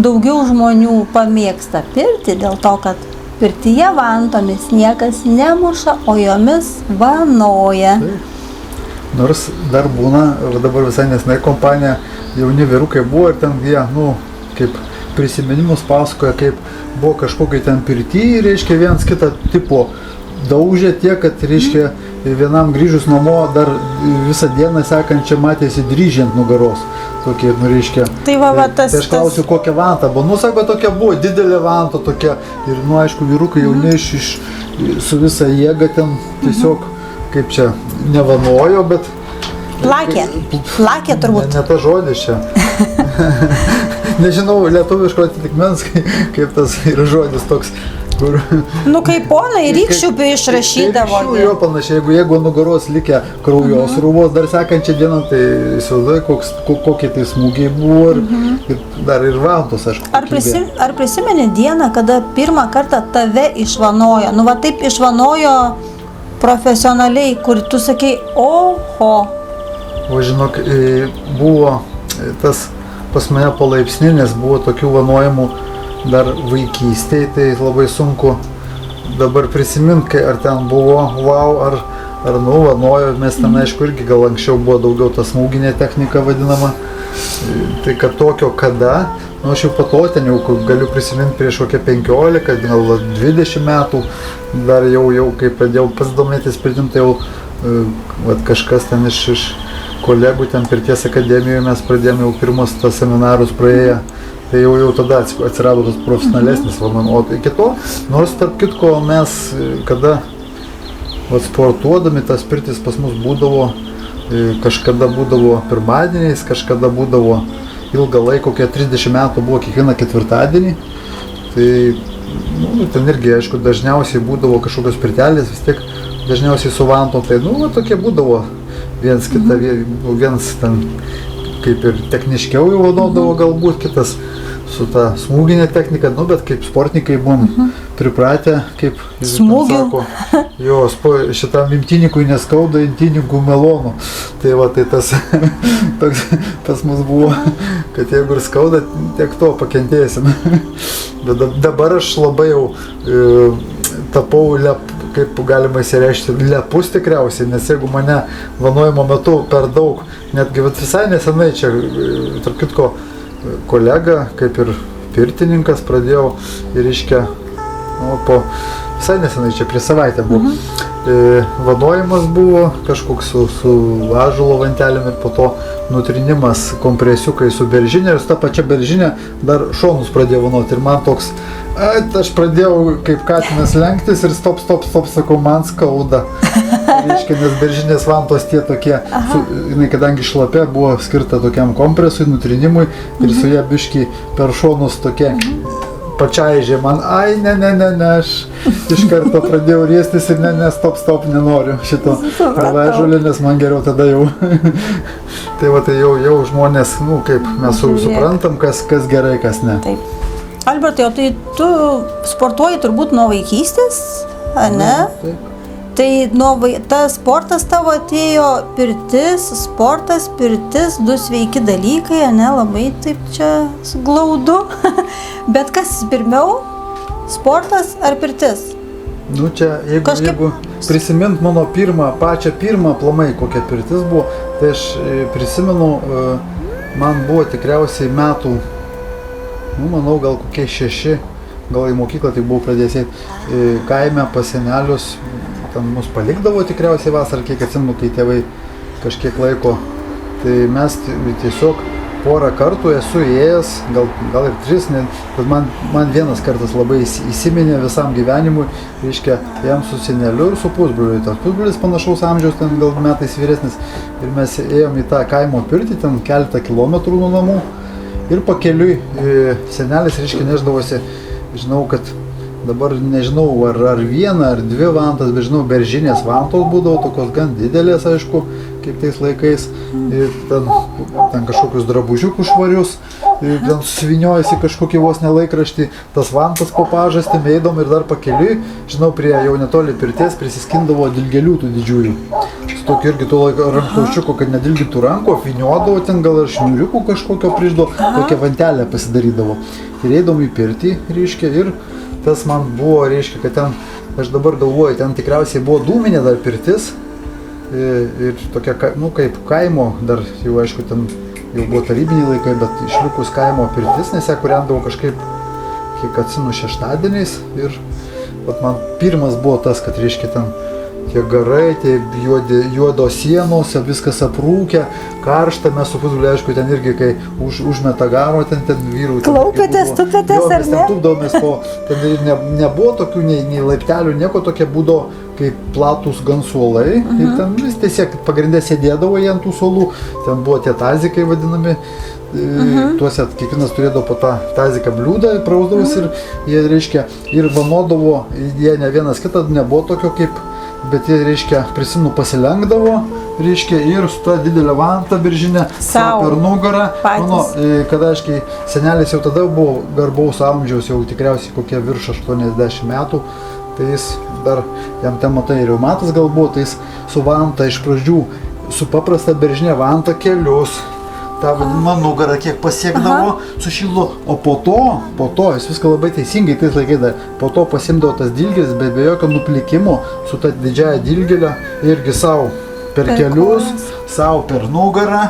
daugiau žmonių pamėgsta pirtį dėl to, kad pirtyje vantomis niekas nemuša, o jomis vanoja. Nors dar būna, dabar visai nesnai kompanija, jauni vyrukai buvo ir ten jie, kaip prisiminimus pasakoja, kaip buvo kažkokiai ten pirty, reiškia vienas kitą tipo daužė tiek, kad reiškia vienam grįžus namo dar visą dieną sekančią matėsi dryžė ant nugaros. Tokie, reiškia. Tai aš klausiu, kokią vantą buvo. Sako, tokia buvo, didelė vanta tokia. Ir, aišku, vyrukai jauni su visa jėga ten tiesiog, kaip čia, nevanojo, bet... Plakė turbūt. Ne ta žodis čia. Nežinau, lietuviško atitikmens, kaip tas yra žodis toks, kur... Kaip ponai rykščių išrašydavo. Rykščių jo panašiai, jeigu nugaros likę kraujosrūvos dar sekančią dieną, tai įsivaizduoju, kokie tai smūgiai buvo ir dar ir vantos, aišku. Ar prisimeni dieną, kada pirmą kartą tave išvanojo? Taip išvanojo profesionaliai, kur tu sakei, oho. O žinok, buvo tas pas mane palaipsninis, buvo tokių vanojimų dar vaikystėje, tai labai sunku dabar prisiminti, ar ten buvo wow, ar vanojo, mes ten aišku irgi gal anksčiau buvo daugiau ta smūginė technika vadinama, tai kad tokio kada, aš jau po to ten jau galiu prisiminti prieš kokią 15, gal 20 metų, dar jau kai pradėjau pasidomėtis pirtim, tai jau kažkas ten iš kolegų ten pirties akademijoje mes pradėjome jau pirmus tas seminarus praėję, tai jau tada atsirado tas profesionalesnis vanojimas. O iki to, nors tarp kitko mes, kada sportuodami, tas pirtis pas mus būdavo, kažkada būdavo pirmadieniais, kažkada būdavo ilgą laiką, kokie 30 metų buvo kiekvieną ketvirtadienį, tai ten irgi, aišku, dažniausiai būdavo kažkokios pirtelės, vis tiek dažniausiai su vantom, tai tokie būdavo. Vienas ten kaip ir techniškiau jau vadovdavo galbūt, kitas su ta smūginė technika, bet kaip sportininkai buvom pripratę, kaip sako, šitam imtynikui neskauda, imtynininkų melonų. Tai tas toks pas mus buvo, kad jeigu ir skauda, tiek to pakentėsim. Bet dabar aš labai jau tapau kaip galima įsireišti, lepus tikriausiai, nes jeigu mane vanojimo metu per daug, netgi visai nesenai čia, tarp kitko, kolega, kaip ir pirtininkas, pradėjau ir po visai nesenai čia prieš savaitę buvo. Vanojimas buvo kažkoks su ąžuolo vantelėm ir po to nutrinimas kompresiukai su beržinė ir su ta pačia beržinė dar šonus pradėjau vanoti ir man toks, aš pradėjau kaip katinas lenktis ir stop, sakau, man skauda. Reiškia, nes beržinės vantos tie tokie, jinai kadangi šlapia buvo skirta tokiam kompresui, nutrinimui ir su ją biškį per šonus tokie pačiaižė man, ne, aš iš karto pradėjau riestis ir stop, nenoriu šito pravažulį, nes man geriau tada jau. Tai jau žmonės, kaip mes suprantam, kas gerai, kas ne. Taip. Albertai, o tai tu sportuoji turbūt nuo vaikystės, ne? Taip. Tai tas sportas tavo atėjo pirtis, sportas, pirtis, du sveiki dalykai, ne? Labai taip čia glaudu. Bet kas pirmiau, sportas ar pirtis? Čia, jeigu prisimint mano pačią pirmą aplamai, kokia pirtis buvo, tai aš prisimenu, man buvo tikriausiai metų, manau, gal kokie 6, gal į mokyklą tik buvau pradėjęs eiti kaime pas senelius, ten mus palikdavo tikriausiai vasarą, kiek atsimenu, kai tėvai kažkiek laiko, tai mes tiesiog porą kartų esu įėjęs, gal ir 3, bet man vienas kartas labai įsiminė visam gyvenimui, reiškia, jam su seneliu ir su pusbroliu, tas pusbrolis panašaus amžiaus, ten gal metais vyresnis, ir mes ėjom į tą kaimo pirtį, ten keletą kilometrų nuo namų, ir pakeliui senelis, reiškia, neždavosi, žinau, kad dabar nežinau, ar vieną, ar dvi vantas, bet žinau, beržinės vantos būdavo, tokios gan didelės, aišku, kaip tais laikais. Ir ten kažkokius drabužiukus švarius, ir ten susiviniojasi kažkokį vos nelaikraštį, tas vantas po pažastį, eidom ir dar pakeliui, žinau, prie jau netoli pirties prisiskindavo dilgelių tų didžiųjų. Su tokiu irgi to laiko rankauščiuko, kad nedilgintų rankų, apviniodavo ten gal ir šniuriukų kažkokio priždo, tokią vantelę pasidarydavo. Ir eidom į pirtį, reiškia, ir tas man buvo, reiškia, kad ten, aš dabar galvoju, ten tikriausiai buvo dūminė dar pirtis ir tokia, nu, kaip kaimo, dar jau aišku, ten jau buvo tarybiniai laikai, bet išlikus kaimo pirtis, nes ją kūrendavo kažkaip, kiek atsinu, šeštadieniais ir vat man pirmas buvo tas, kad, reiškia, ten tie garai, tie juodos sienos, viskas aprūkę, karšta, mes su pusbroliu, aišku, ten irgi, kai užmeta garo, ten vyrų. Klaupėtės, tupėtės ar ne? Mes ten tupdavomės, ten nebuvo tokių nei laiptelių, nieko, tokie būdavo kaip platus gan suolai. Ir ten vis tiesiog pagrindė sėdėdavo jie ant tų suolų, ten buvo tie tazikai vadinami. Tuose kiekvienas turėdavo po tą taziką bliūdą, prausdavus ir jie, reiškia, ir vanodavo, jie ne vienas kitą, nebuvo tokio kaip, bet jie, reiškia, prisimenu, pasilenkdavo, reiškia, ir su tą didelę vantą beržinę per nugarą. Mano, kada, aiškiai, senelis jau tada buvo garbaus amžiaus, jau tikriausiai kokie virš 80 metų, tai jis dar, jam ten matai, reumatas gal buvo, tai jis su vanta iš pradžių, su paprasta beržinė vanta kelius, tą vadinamą nugarą kiek pasiekdavo, sušildo, o po to, jis viską labai teisingai tais laikais dar, po to pasimdavo tas dilgės, bet be jokio nuplikimo, su ta didžiaja dilgėlė, irgi savo per kelius, savo per nugarą,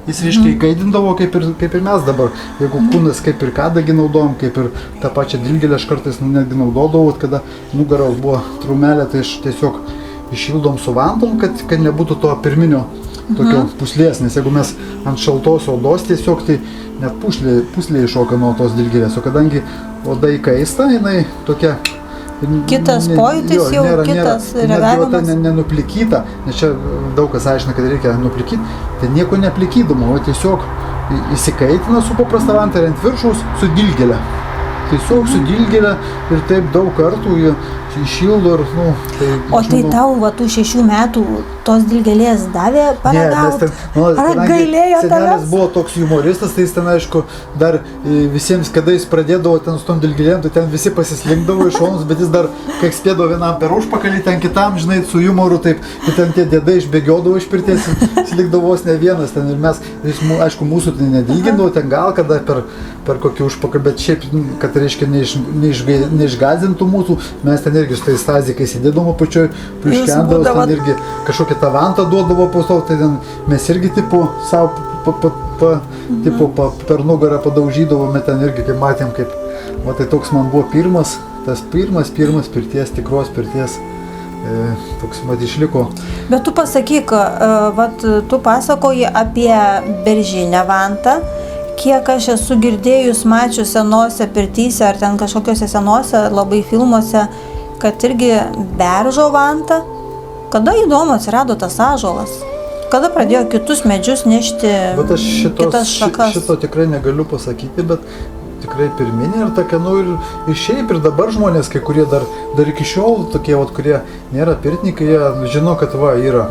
jis, reiškia, įkaidindavo, kaip ir mes dabar, jeigu kūnas kaip ir kadagį naudojom, kaip ir tą pačią dilgėlę aš kartais netgi naudodavau, kada nugaros buvo trumelė, tai aš tiesiog iššildom su vantom, kad nebūtų to pirminio tokio puslės, nes jeigu mes ant šaltos odos tiesiog, tai net puslė iššoka nuo tos dilgėlės, o kadangi oda įkaista, jinai tokia... Kitas pojūtis jau, kitas reagavimas. Nenuplikyta, nes čia daug kas aiškina, kad reikia nuplikyti, tai nieko neplikydama, o tiesiog įsikaitina su paprasta vanta ir ant viršaus su dilgėle. Tiesiog su dilgėle ir taip daug kartų jie iššildo ir, nu, tai... O tai tau, va, tų 6 metų tos dilgėlės davė paragauti? Ar gailėjo tavęs? Senelis buvo toks humoristas, tai jis ten, aišku, dar visiems, kada jis pradėdavo ten su tom dilgėlėm, tai ten visi pasislinkdavo iš šonus, bet jis dar, kai spėdavo vienam per užpakalį, ten kitam, žinai, su humoru, taip, tai ten tie dėdai išbėgiodavo iš pirties, likdavo vos ne vienas ten ir mes, aišku, mūsų tai nedilgindavo, ten gal kada per kokį užpakalį, bet šiaip, kad, reiškia, neišgazintų mūsų, mes ten irgi su tais tazikais įdėdom apačioj, pliuškendavo, ten irgi kažkokią tą vantą duodavo po to, tai ten mes irgi tipo savo per nugarą padaužydavome, ten irgi, kaip matėm, kaip, va, tai toks man buvo pirmas pirties, tikros pirties, toks mat išliko. Bet tu pasakyk, vat, tu pasakoji apie beržinę vantą, kiek aš esu girdėjus, mačius senose pirtyse ar ten kažkokiuose senose labai filmuose, kad irgi beržo vanta. Kada įdomu atsirado tas ąžuolas? Kada pradėjo kitus medžius nešti kitas šakas? Šito tikrai negaliu pasakyti, bet tikrai pirminė ir tokia, nu ir šiaip ir dabar žmonės, kai kurie dar iki šiol tokie, vat, kurie nėra pirtininkai, jie žino, kad va, yra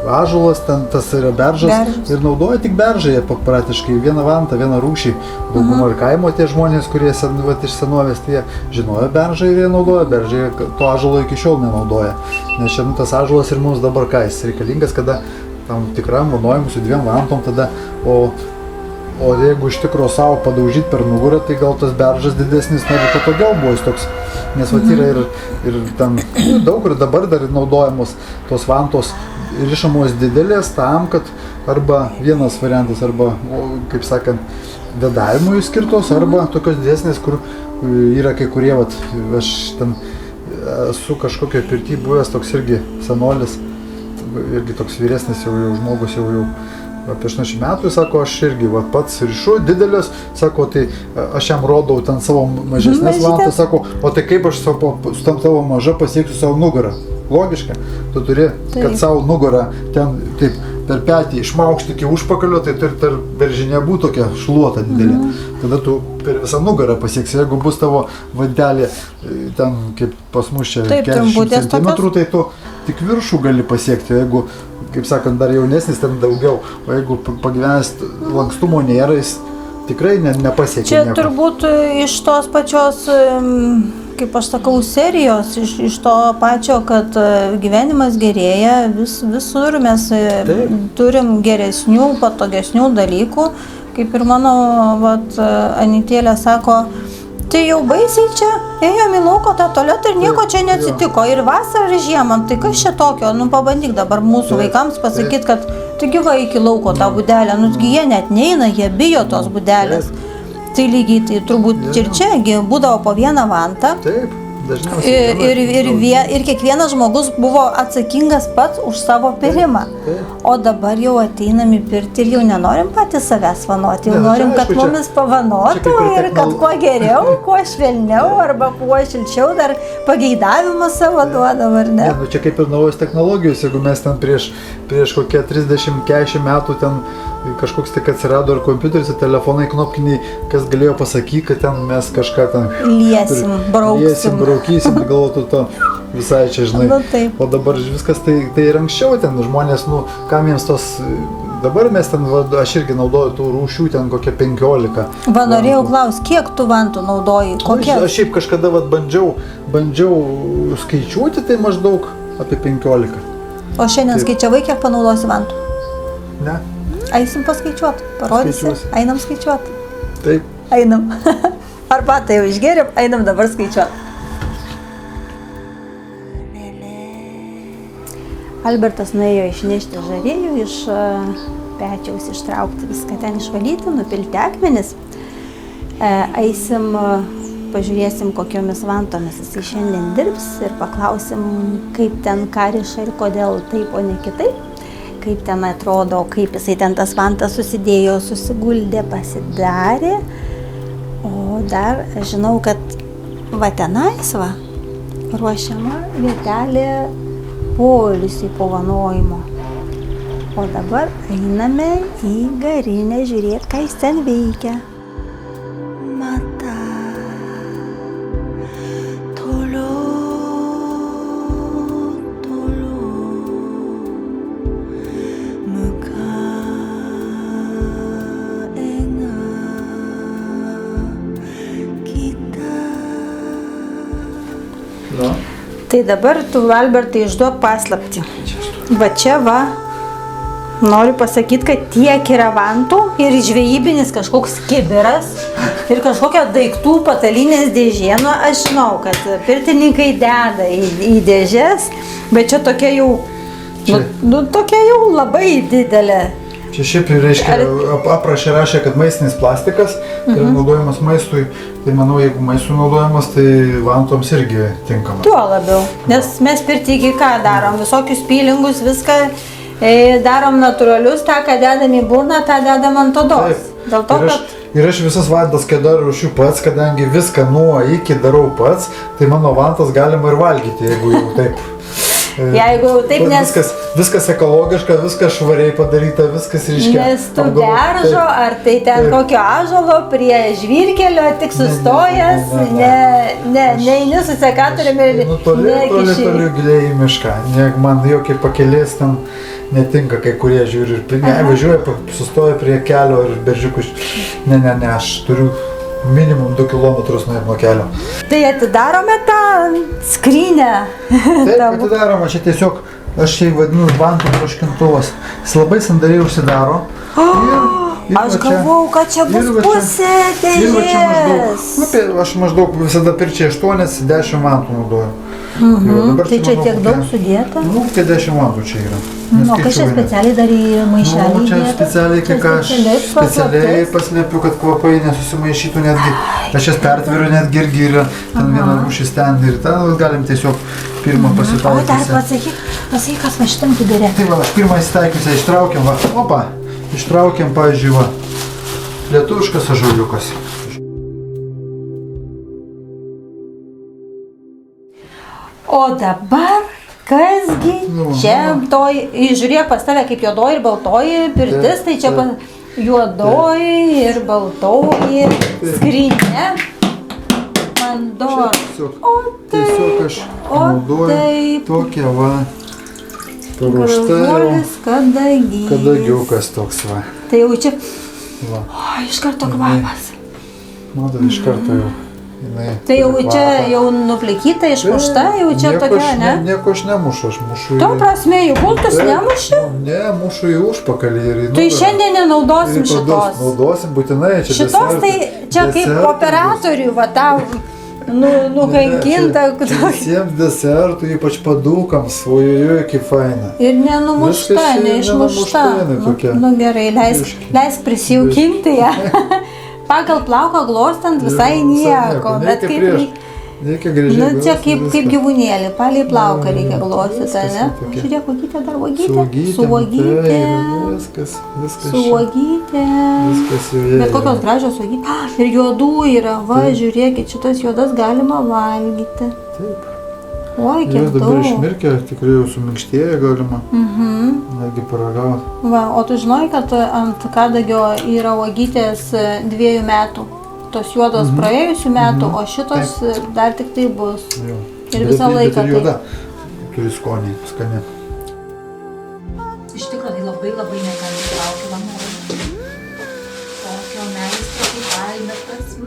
ąžuolas, ten tas yra beržas ir naudoja tik beržą, jie praktiškai vieną vantą, vieną rūšį. Dauguma ir kaimo tie žmonės, kurie vat, iš senovės, tai jie žinojo beržą ir jie naudoja beržą, jie to ąžuolo iki šiol nenaudoja. Nes čia tas ąžuolas ir mums dabar ką, jis reikalingas, kada tam tikram vanojimui su 2 vantom tada, o jeigu iš tikro savo padaužyti per nugarą, tai gal tas beržas didesnis negu to todėl buvo jis toks. Nes vat yra ir ten daug ir dabar dar naudojamos tos vantos rišamos didelės tam, kad arba vienas variantas, arba, kaip sakant, vedavimui skirtos, arba tokios didesnės, kur yra kai kurie, vat, aš ten esu kažkokio pirty buvęs toks irgi senolis, irgi toks vyresnis jau žmogus, jau apie 80 metų, sako, aš irgi va, pats rišu didelės, sako, tai aš jam rodau ten savo mažesnės vantas, sako, o tai kaip aš su tam tavo maža pasieksiu savo nugarą? Logiška, tu turi, kad savo nugarą ten taip per petį išmaukšti iki užpakalio, tai tarp beržinė būtų tokia šluota didelė. Tada tu per visą nugarą pasieksi. Jeigu bus tavo vandelė ten, kaip pas mus čia, 40 cm, tai tu tik viršų gali pasiekti. Jeigu, kaip sakant, dar jaunesnis, ten daugiau. O jeigu pagyvenęs lankstumo nėra, jis tikrai nepasiekia čia nieko. Turbūt iš tos pačios, kaip aš sakau, serijos, iš to pačio, kad gyvenimas gerėja, visur mes turim geresnių, patogesnių dalykų. Kaip ir mano anytėlė sako, tai jau baisiai čia, ėjom į lauko tą tualetą ir nieko čia neatsitiko. Ir vasarą, ir žiemą, tai kas čia tokio? Nu pabandyk dabar mūsų vaikams pasakyti, kad taigi va iki lauko tą būdelę, nusgi jie net neina, jie bijo tos būdelės. Tai lygiai, tai turbūt ir čiagi būdavo po vieną vantą. Taip, dažniausiai. Ir kiekvienas žmogus buvo atsakingas pats už savo pirimą. O dabar jau ateinam į pirtį ir jau nenorim patys savęs vanoti, jau norim, kad mumis pavanotų ir kad kuo geriau, kuo švelniau arba kuo šilčiau dar pageidavimus savo duodam, ar ne? Čia kaip ir naujos technologijos, jeigu mes ten prieš kokie 30-40 metų ten kažkoks tik atsirado ir kompiuteris, ir telefonai knopkiniai, kas galėjo pasakyti, kad ten mes kažką ten liesim, braukysim, galvotų to visai čia, žinai. O dabar viskas tai ir anksčiau ten žmonės, kam jiems tos, dabar mes ten, aš irgi naudoju tų rūšių ten kokie 15. Va, norėjau klausti, kiek tu vantų naudoji? Aš šiaip kažkada bandžiau skaičiuoti, tai maždaug apie 15. O šiandien skaičiavai, kiek panaudosi vantų? Ne. Eisim paskaičiuot, parodysi, einam skaičiuot. Taip. Einam. Arbatą jau išgėrėm, einam dabar skaičiuot. Albertas nuėjo išnešti žarėjų, iš pečiaus ištraukti viską ten išvalyti, nupilti akmenis. Eisim, pažiūrėsim, kokiomis vantomis jisai šiandien dirbs ir paklausim, kaip ten ką riša ir kodėl taip, o ne kitaip. Kaip ten atrodo, kaip jisai ten tas vantas susidėjo, susiguldė, pasidarė. O dar žinau, kad va tenais ruošiama vietelė poilsiui po vanojimo. O dabar einame į garinę žiūrėti, ką jis ten veikia. Tai dabar tu, Albertai, išduok paslaptį. Va čia noriu pasakyti, kad tiek yra vantų ir žvejybinis kažkoks kibiras ir kažkokia daiktų patalinės dėžė. Nu, aš žinau, kad pirtininkai deda į dėžės, bet čia tokia jau, tokia jau labai didelė. Čia šiaip reiškia, aprašė rašė, kad maistinis plastikas ir naudojamas maistui. Tai manau, jeigu maistui naudojamas, tai vantoms irgi tinkamas. Tuo labiau, nes mes pirtį iki ką darom, visokius pilingus, viską darom natūralius, tą, ką dedam į burną, tą dedam ant odos. Dėl to, kad... Ir aš visas vantas, kai darau rūšių pats, kadangi viską nuo iki darau pats, tai mano vantas galima ir valgyti, jeigu jau taip. Jeigu taip, nes... Viskas ekologiška, viskas švariai padaryta, viskas ryškia. Nes tu beržo, ar tai ten kokio ąžuolo prie žvyrkelio, tik sustojęs, neini su sekatoriumi ir nekiši. Toli giliai į mišką. Man jokie pakelės ten netinka, kai kurie žiūri ir važiuoja, sustoja prie kelio ir beržiukus. Ne, aš turiu minimum 2 kilometrus nuo kelio. Tai atidarome tą skrynę. Taip, atidarome, čia tiesiog, aš čia vadinu vantų troškintuvas. Jis labai sandariai užsidaro. Aš galvojau, kad čia bus pusė dėžės. Aš maždaug visada pirčiai 8-10 vantų naudoju. Tai čia tiek daug sudėta? Tai 10 vantų čia yra. O kas čia specialiai dar į maišelį čia specialiai, kai aš specialiai paslėpiu, kad kvapai nesusimaišytų netgi. Aš jas pertveriu netgi irgi yra ten viena rūšis ten ir ten galim tiesiog pirmą pasitaikysią. O dar pasakyk, kas va šitam kibire. Tai va, aš pirmą įsitaikysią ištraukiam, ištraukiam, pavyzdžiui, lietuviškas ąžuoliukas. O dabar Kasgi Nu, čia toji, žiūrėk pas tave kaip juodoji ir baltoji pirtis, tai čia juodoji ir baltoji skrynia. Mandor. Tiesiog aš naudoju tokią va paruoštą Gražuolis kadagiukas toks va. Tai jau čia, Va. o, iš karto kvapas. Matai, iš karto jau. Jinai Tai jau turi čia kvapą. jau nuplekyta, išmušta, jau čia Nieko tokia, aš ne? Nieko aš nemušu, aš mušu Tuo prasme, jų gultus Taip, nemuši? Ne, mušu į užpakalį ir į Tai nugarą. šiandien nenaudosim Ir tada šitos. Naudosim būtinai, čia Šitos tai čia kaip operatorių, va tau nukankinta. Čia visiems desertų, ypač padūkams, ojojoj, kaip faina. Ir nenumušta, Viskas čia neišmušta. nenumušta, jinai tokia. Nu gerai, leisk prisijaukinti ją. Pagal plauką glostant visai nieko, bet kaip... Reikia gražiai. Nu, čia kaip viską. gyvūnėlį, palei plauką reikia glostyti, viskas ne? tokia. Žiūrėk, uogytė dar Su uogytė. Su uogytėm, uogytė. taip, viskas Su uogytė. Viskas jau Bet kokios gražios uogytės. Ir juodų yra, va, žiūrėkit, šitas juodas galima valgyti. Taip. Oi, kiek Jos dabar daug. išmirkė, tikrai jau suminkštėja galima. Netgi paragauti. Va, o tu žinai, kad ant kadagio yra uogytės 2 metų. Tos juodos praėjusių metų, o šitos dar tik tai bus. Jo. Ir visą laiką Bet ir juoda. tai. Turi skonį, skani. Iš tikrųjų, tai labai labai negali traukti vanojų. Tokio meistro kaip Albertas.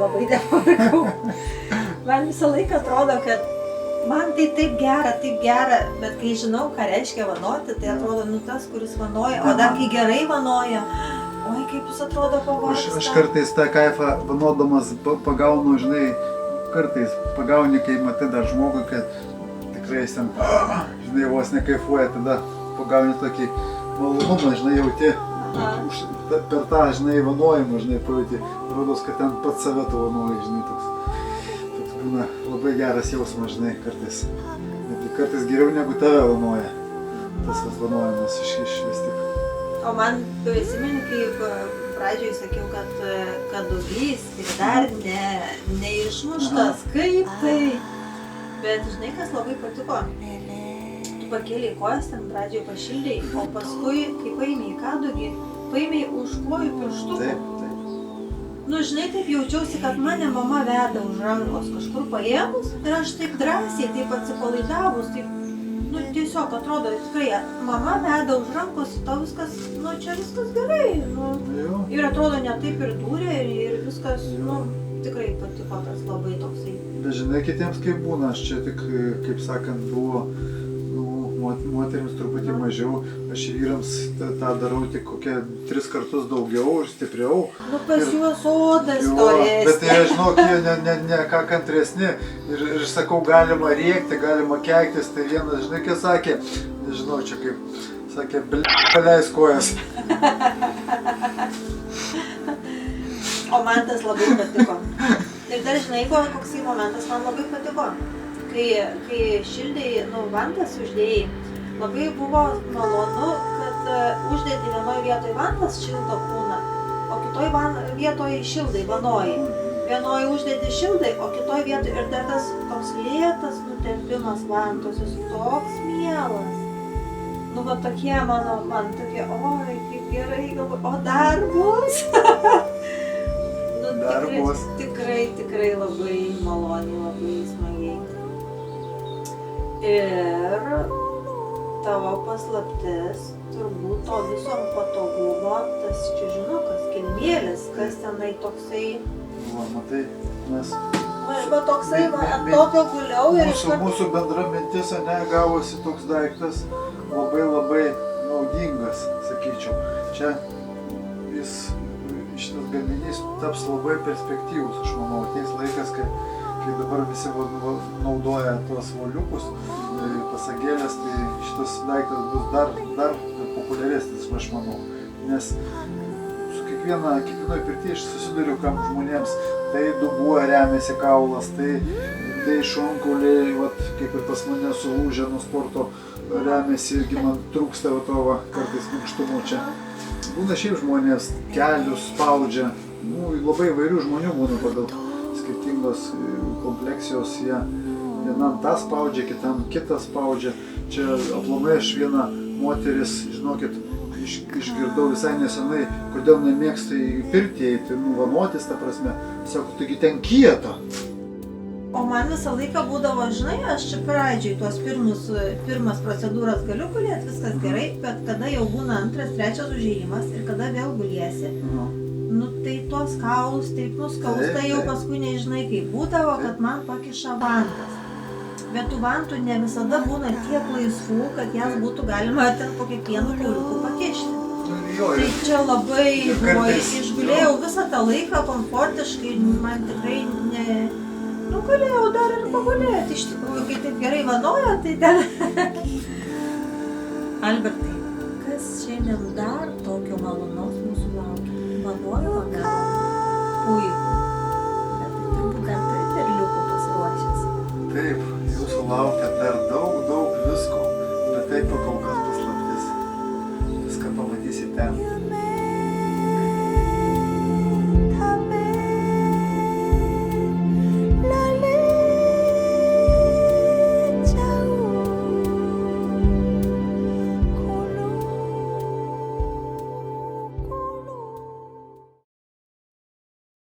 labai nepavargau. Man visą laiką atrodo, kad man tai taip gera, bet kai žinau, ką reiškia vanoti, tai atrodo, nu tas, kuris vanoja, o dar kai gerai vanoja, oi, kaip jis atrodo pavargsta. Aš kartais tą kaifą vanodamas pagaunu, žinai, kartais pagauni, kai matai dar žmogui, kad tikrai jis ten, žinai, vos nekaifuoja, tada pagauni tokį malonumą, žinai, jauti. Per tą, žinai, vanojimą, žinai, pajauti, rodos, kad ten pats save tu vanoji, žinai, toks būna labai geras jausmas, žinai, kartais. Netgi kartais geriau negu tave vanoja, tas vanojimas iš vis tik. O man, tu prisimeni, kaip pradžioj sakiau, kad dublys tik dar neišmuštas, kaip tai. Bet žinai, kas labai patiko? Pakėlė kojas, ten pradžioje pašildė, o paskui, kai paėmė į kadugį, paėmė už kojų pirštukų. Taip. Nu, žinai, taip jaučiausi, kad mane mama veda už rankos kažkur paėmus ir aš taip drąsiai, taip atsipalaidavus, taip, nu, tiesiog atrodo, tikrai, mama veda už rankos, tau viskas, nu, čia viskas gerai, nu. Ir atrodo, ne taip ir dūrė ir viskas, nu, tikrai patiko tas labai toksai. Bet žinai, kitiems kaip būna, aš čia tik, kaip sakant, buvo moterims truputį mažiau, aš vyrams tą darau tik kokie 3 kartus daugiau ir stipriau. Nu, pas juos odas storesnė. Bet tai aš žinau, jie ne ką kantresni ir sakau, galima rėkti, galima keiktis, tai vienas, žinai, kai sakė, nežinau, čia kaip, sakė, paleis kojas. O man tas labai patiko. Ir dar, žinai, koksai momentas man labai patiko. Kai šildai, nu, vantas uždėjai, labai buvo malonu, kad uždėti vienoj vietoj vantas šilto kūną, o kitoj vietoj šildai, vanoji. Vienoj uždėti šildai, o kitoj vietoj ir dar tas toks lėtas nutempimas vantos, jis toks mielas. Nu, va tokie man tokie, oi, kaip gerai, galvoju, o dar bus? Nu, tikrai labai maloniai, labai smagiai. Ir tavo paslaptis, turbūt to viso patogumo, tas čiužinukas, kilmėlis, kas tenai toksai. Va, matai, mes... Va toksai, ant tokio guliau ir Mūsų bendra mintis, ane, gavosi toks daiktas labai naudingas, sakyčiau. Čia šitas gaminys taps labai perspektyvus, aš manau, ateis laikas, kai dabar visi naudoja tuos voliukus, pasagėlės, tai šitas daiktas bus dar populiaresnis, aš manau. Nes su kiekvienoj pirty aš susiduriu, kam žmonėms tai dubuo remiasi kaulas, tai šonkauliai, kaip ir pas mane sulūžę nuo sporto remiasi, irgi man trūksta to kartais minkštumo čia. Būna šiaip žmonės kelius spaudžia, labai įvairių žmonių būna pagal skirtingos kompleksijos, jie vienam tą spaudžia, kitam kitą spaudžia. Čia aplamai aš vieną moteris, žinokit, išgirdau visai nesenai, kodėl nemėgsta į pirtį eiti, vanotis, ta prasme, sako, taigi ten kieta. O man visą laiką būdavo, žinai, aš čia pradžioj tuos pirmas procedūras galiu gulėti, viskas gerai, bet kada jau būna 2, 3 užėjimas ir kada vėl guliesi, nu tai tuos kaulus taip nuskausta jau paskui nežinai kaip būdavo, kad man pakiša vantas. Bet tų vantų ne visada būna tiek laisvų, kad jas būtų galima ten po kiekvienu kauliuku pakišti. Tai čia labai buvo, išgulėjau visą tą laiką komfortiškai, man tikrai ne... Nu, galėjau dar ir pagulėti, iš tikrųjų, kai taip gerai vanoja, tai ten... Albertai, kas šiandien dar tokio malonaus mūsų laukia? Vanojimo gal? Puiku. Bet tai turbūt dar turite perliukų pasiruošęs. Taip, jūsų laukia